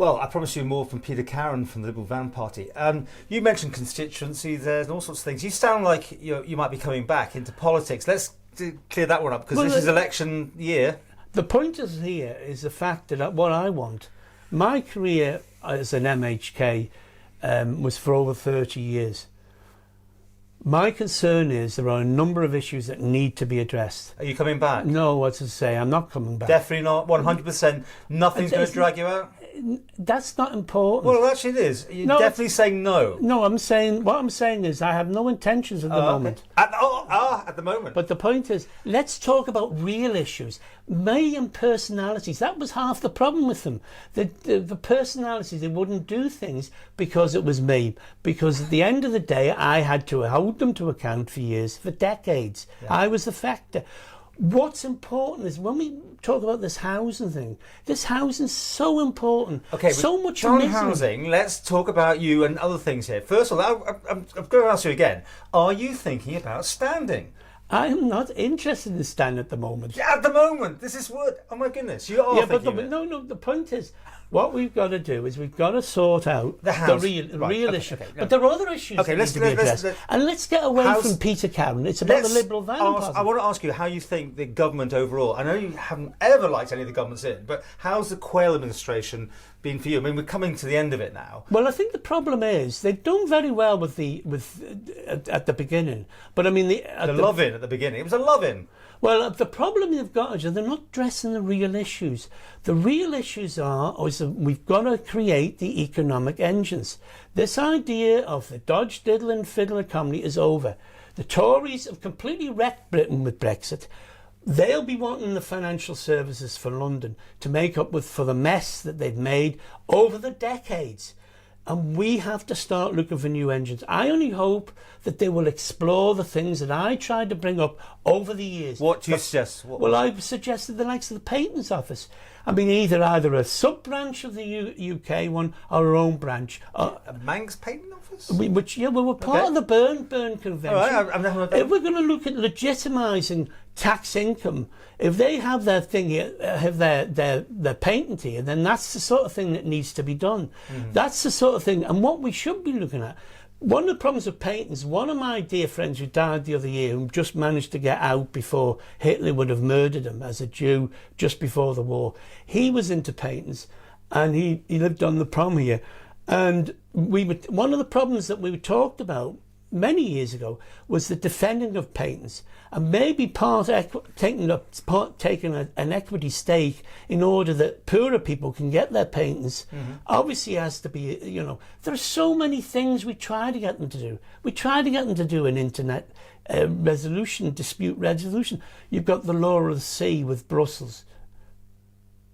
Well, I promise you more from Peter Karran from the Liberal Vannin Party. You mentioned constituency there and all sorts of things. You sound like you might be coming back into politics. Let's clear that one up, because this is election year. The point here is the fact that what I want, my career as an MHK was for over 30 years. My concern is there are a number of issues that need to be addressed. Are you coming back? No, what to say, I'm not coming back. Definitely not, 100%. Nothing's going to drag you out? That's not important. Well, actually it is. You're definitely saying no. No, what I'm saying is I have no intentions at the moment. At the moment. But the point is, let's talk about real issues. May and personalities, that was half the problem with them. The personalities, they wouldn't do things because it was me. Because at the end of the day, I had to hold them to account for years, for decades. Yeah. I was the factor. What's important is when we talk about this housing thing, this housing's so important. Okay, so much on housing, let's talk about you and other things here. First of all, I'm going to ask you again, are you thinking about standing? I'm not interested in standing at the moment. Yeah, at the moment, this is what, oh my goodness, you are thinking it. No, the point is, what we've got to do is we've got to sort out the real issue. Okay, but there are other issues that need to be addressed. And let's get away from Peter Karran. It's about the Liberal Vannin Party. I want to ask you how you think the government overall, I know you haven't ever liked any of the governments in, but how's the Quayle administration been for you? I mean, we're coming to the end of it now. Well, I think the problem is they've done very well at the beginning. But I mean... The love-in at the beginning. It was a love-in. Well, the problem they've got is they're not addressing the real issues. The real issues we've got to create the economic engines. This idea of the dodge, diddle and fiddle economy is over. The Tories have completely wrecked Britain with Brexit. They'll be wanting the financial services for London to make up for the mess that they've made over the decades. And we have to start looking for new engines. I only hope that they will explore the things that I tried to bring up over the years. What do you suggest? Well, I've suggested the likes of the Patents Office. I mean, either a sub-branch of the UK one or our own branch. A Manx Patent Office? We were part of the Burn Convention. All right, if we're going to look at legitimising tax income, if they have their thing here, have their patent here, then that's the sort of thing that needs to be done. That's the sort of thing, and what we should be looking at. One of the problems with patents, one of my dear friends who died the other year, who just managed to get out before Hitler would have murdered him as a Jew just before the war, he was into patents, and he lived on the prom here. And one of the problems that we talked about many years ago was the defending of patents, and maybe taking an equity stake in order that poorer people can get their patents. Obviously has to be, there are so many things we try to get them to do. We try to get them to do an internet dispute resolution. You've got the law of the sea with Brussels.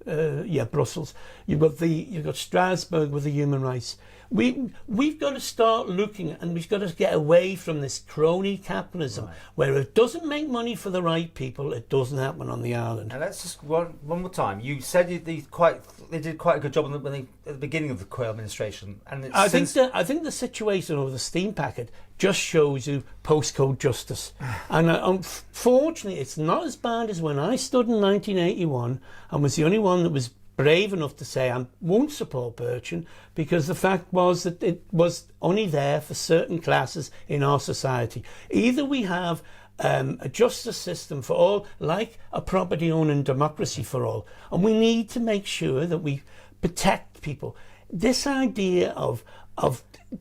Brussels. You've got Strasbourg with the human rights. We've got to start looking, and we've got to get away from this crony capitalism, where it doesn't make money for the right people, it doesn't happen on the island. And let's just one more time. You said they did quite a good job at the beginning of the Quayle administration, and I think the situation over the steam packet just shows you postcode justice. And unfortunately, it's not as bad as when I stood in 1981 and was the only one that was brave enough to say I won't support Birchin, because the fact was that it was only there for certain classes in our society. Either we have a justice system for all, like a property owning democracy for all, and we need to make sure that we protect people. This idea of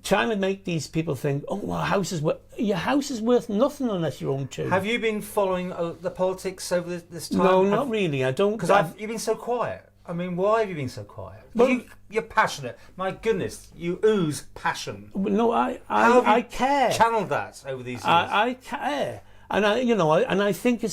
trying to make these people think, oh, well, your house is worth nothing unless you own two. Have you been following the politics over this time? No, not really. I don't. Because you've been so quiet. I mean, why have you been so quiet? Well, you're passionate. My goodness, you ooze passion. No, I care. Channeled that over these years. I care, and I think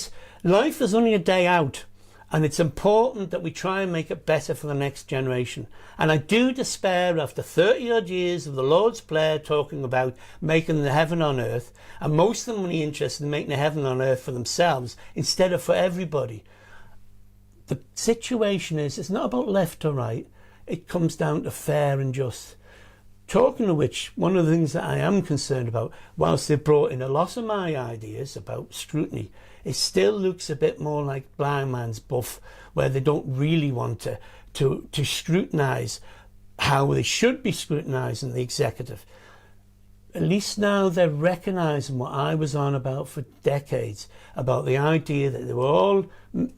life is only a day out, and it's important that we try and make it better for the next generation. And I do despair after 30 odd years of the Lord's Prayer talking about making the heaven on earth, and most of them only interested in making the heaven on earth for themselves instead of for everybody. The situation is, it's not about left or right, it comes down to fair and just. Talking of which, one of the things that I am concerned about, whilst they've brought in a lot of my ideas about scrutiny, it still looks a bit more like blind man's buff, where they don't really want to scrutinise how they should be scrutinising the executive. At least now they're recognising what I was on about for decades, about the idea that they were all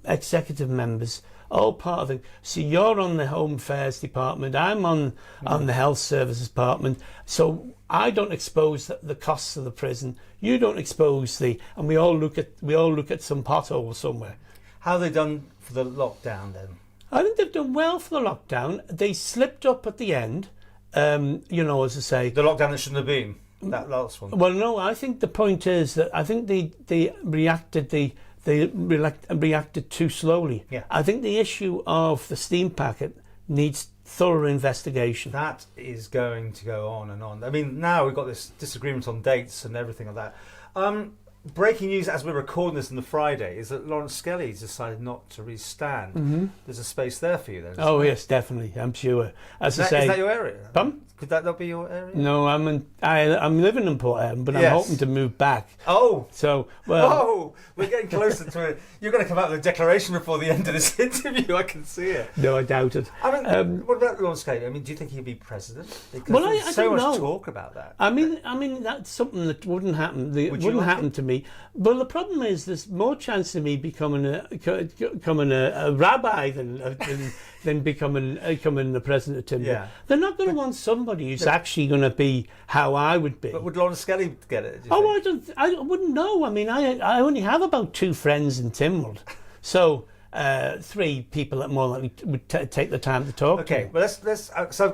executive members, all part of it. So you're on the Home Affairs Department, I'm on the Health Services Department, so I don't expose the costs of the prison, you don't expose and we all look at some pothole somewhere. How have they done for the lockdown then? I think they've done well for the lockdown. They slipped up at the end, as I say. The lockdown that shouldn't have been, that last one. Well, no, I think the point is that I think they reacted too slowly. Yeah. I think the issue of the steam packet needs thorough investigation. That is going to go on and on. I mean, now we've got this disagreement on dates and everything like that. Breaking news as we're recording this on the Friday is that Lawrence Skelly's decided not to restand. Mm-hmm. There's a space there for you then. Oh yes, definitely. I'm sure. Is that your area? Could that not be your area? No, I'm living in Port Ellen, but yes. I'm hoping to move back. Oh, so well. Oh, we're getting closer to it. You're going to come out with a declaration before the end of this interview. I can see it. No, I doubt it. I mean, what about Lawrence Skelly? I mean, do you think he'd be president? Because I so don't much know. Talk about that. I mean that's something that wouldn't happen. Wouldn't happen to me. Well, the problem is there's more chance of me becoming a rabbi than becoming the president of Timber. Yeah. They're not going to want somebody who's actually going to be how I would be. But would Lawrence Skelly get it? I wouldn't know. I mean, I only have about 2 friends in Tynwald, so 3 people that more likely would take the time to talk. Okay, well let's. So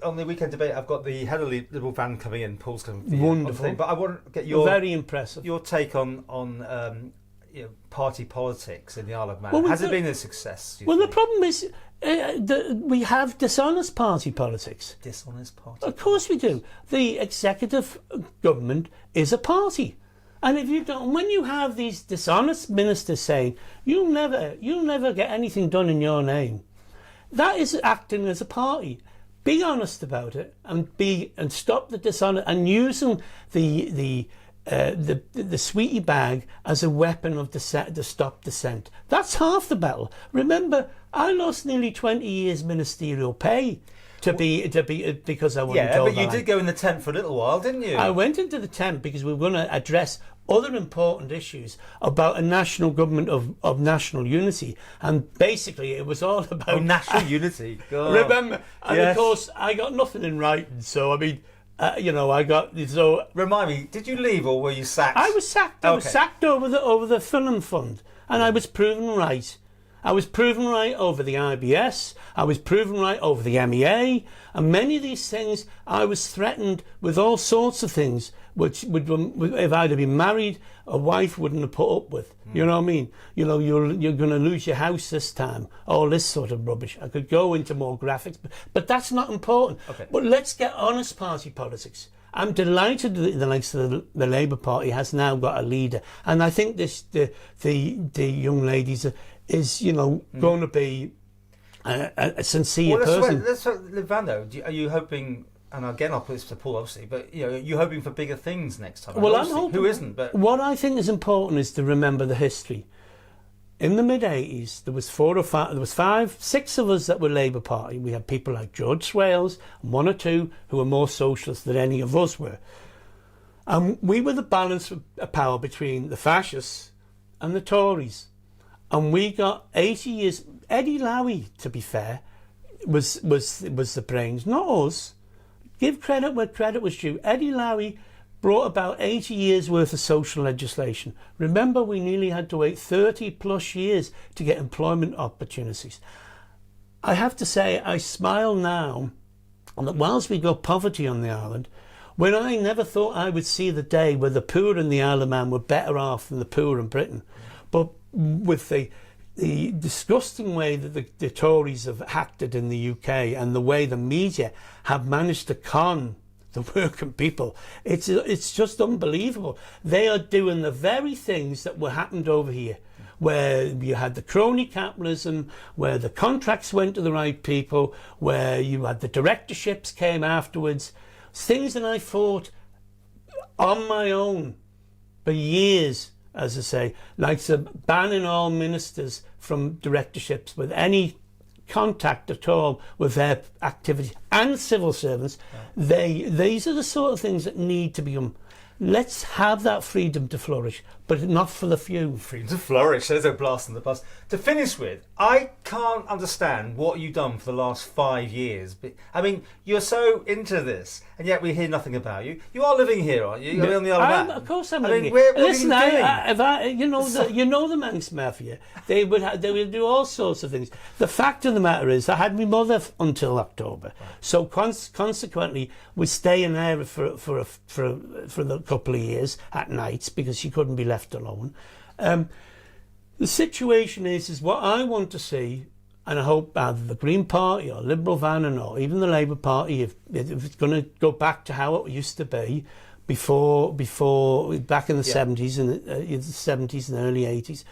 on the weekend debate, I've got the head of the Liberal Van coming in. Paul's coming. Wonderful. But I want to get your very impressive. Your take on party politics in the Isle of Man. Has it been a success? Well, the problem is we have dishonest party politics. Dishonest party. Of course we do. The executive government is a party. And if you don't, when you have these dishonest ministers saying you'll never get anything done in your name, that is acting as a party. Be honest about it and stop the dishonest and using the sweetie bag as a weapon of to stop dissent. That's half the battle. Remember, I lost nearly 20 years ministerial pay to be because I wasn't told. Yeah, but you did go in the tent for a little while, didn't you? I went into the tent because we were going to address other important issues about a national government of national unity, and basically it was all about national unity. God. Remember, and of course I got nothing in writing. So I mean, I got so. Remind me, did you leave or were you sacked? I was sacked. I was sacked over the film fund, and I was proven right. I was proven right over the IBS, I was proven right over the MEA, and many of these things I was threatened with all sorts of things which would, if I'd have been married, a wife wouldn't have put up with. You know what I mean? You're going to lose your house this time, all this sort of rubbish. I could go into more graphics, but that's not important. Okay. But let's get honest party politics. I'm delighted that the likes of the Labour Party has now got a leader, and I think the young ladies is going to be a sincere person. Let's live Van though. Are you hoping? And again, I'll put this to Paul, obviously, but you're hoping for bigger things next time. Well, I'm hoping. Who isn't? But what I think is important is to remember the history. In the mid-80s, there was 4 or 5, there was 5, 6 of us that were Labour Party. We had people like George Swales and 1 or 2 who were more socialist than any of us were. And we were the balance of power between the fascists and the Tories. And we got 80 years. Eddie Lowy, to be fair, was the brains, not us. Give credit where credit was due. Eddie Lowy brought about 80 years worth of social legislation. Remember, we nearly had to wait 30 plus years to get employment opportunities. I have to say, I smile now that whilst we got poverty on the island, when I never thought I would see the day where the poor in the Isle of Man were better off than the poor in Britain. But with the disgusting way that the Tories have acted in the UK and the way the media have managed to con the working people, it's just unbelievable. They are doing the very things that were happened over here, where you had the crony capitalism, where the contracts went to the right people, where you had the directorships came afterwards, things that I fought on my own for years, as I say, like banning all ministers from directorships with any contact at all with their activity, and civil servants, these are the sort of things that need to become. Let's have that freedom to flourish, but not for the few. Freedom to flourish, there's a blast in the past. To finish with, I can't understand what you've done for the last 5 years. I mean, you're so into this, and yet we hear nothing about you. You are living here, aren't you? You're on the Isle of Man. Of course I'm living here. Listen, you know the Manx Mafia. They would do all sorts of things. The fact of the matter is, I had my mother until October, so consequently, we're staying there for a couple of years at nights because she couldn't be left alone. The situation is what I want to see, and I hope either the Green Party or Liberal Vannin or even the Labour Party, if it's going to go back to how it used to be before back in the 70s and the 70s and early 80s,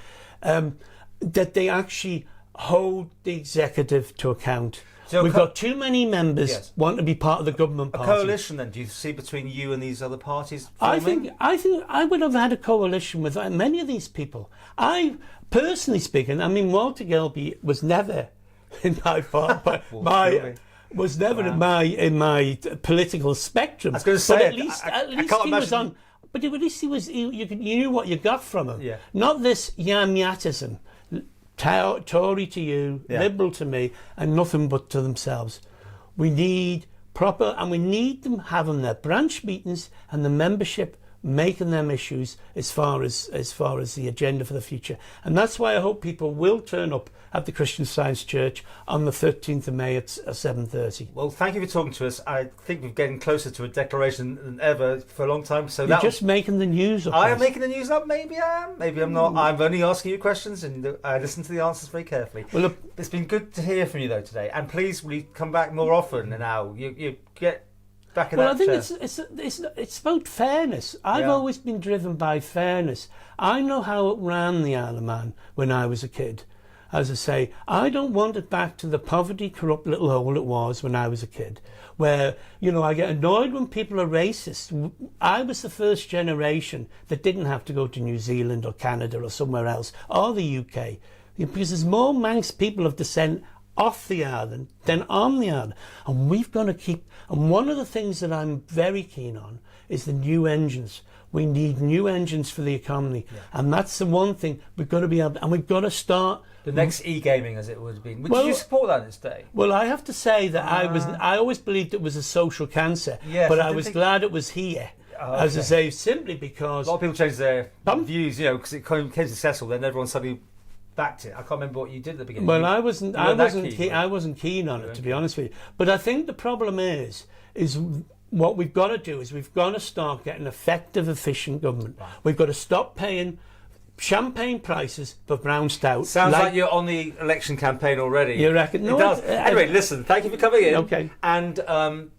that they actually hold the executive to account. So we've got too many members want to be part of the government party. A coalition, then, do you see, between you and these other parties forming? I think I would have had a coalition with many of these people. I, personally speaking, I mean, Walter Gelby was never in my part, but was never in my political spectrum. I was going to say, at least he was on. But at least he was. You knew what you got from him. Yeah. Not this yam-yatism. Tory to you, Liberal to me, and nothing but to themselves. We need proper, and we need them having their branch meetings and the membership making them issues as far as the agenda for the future. And that's why I hope people will turn up at the Christian Science Church on the 13th of May at 7:30. Well, thank you for talking to us. I think we're getting closer to a declaration than ever for a long time. So you're just making the news up. I am making the news up. Maybe I am. Maybe I'm not. I'm only asking you questions, and I listen to the answers very carefully. Well, look, it's been good to hear from you though today. And please, will you come back more often now? You get back in that chair. I think it's about fairness. I've always been driven by fairness. I know how it ran the Isle of Man when I was a kid. As I say, I don't want it back to the poverty, corrupt little hole it was when I was a kid, where, I get annoyed when people are racist. I was the first generation that didn't have to go to New Zealand or Canada or somewhere else, or the UK, because there's more Manx people of descent off the island than on the island. And we've got to keep, and one of the things that I'm very keen on is the new engines. We need new engines for the economy. And that's the one thing we've got to be able, and we've got to start. The next e-gaming, as it would have been. Would you support that this day? Well, I have to say that I always believed it was a social cancer, but I was glad it was here. As I say, simply because a lot of people changed their views, because it became successful. Then everyone suddenly backed it. I can't remember what you did at the beginning. Well, I wasn't keen on it, to be honest with you. But I think the problem is what we've got to do is we've got to start getting effective, efficient government. Right. We've got to stop paying champagne prices for brown stout. Sounds like you're on the election campaign already. You reckon? No, it does. Anyway, listen, thank you for coming in. Okay. And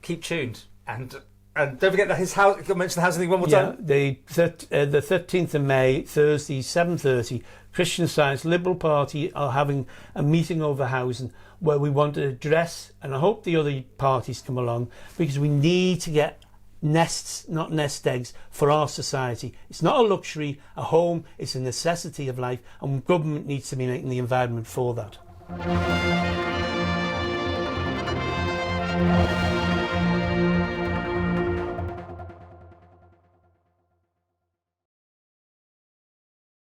keep tuned. And don't forget that his house, you mentioned the housing thing one more time. The 13th of May, Thursday, 7:30, Christian Science, Liberal Party are having a meeting over housing where we want to address, and I hope the other parties come along, because we need to get nests, not nest eggs, for our society. It's not a luxury. A home is a necessity of life, and government needs to be making the environment for that.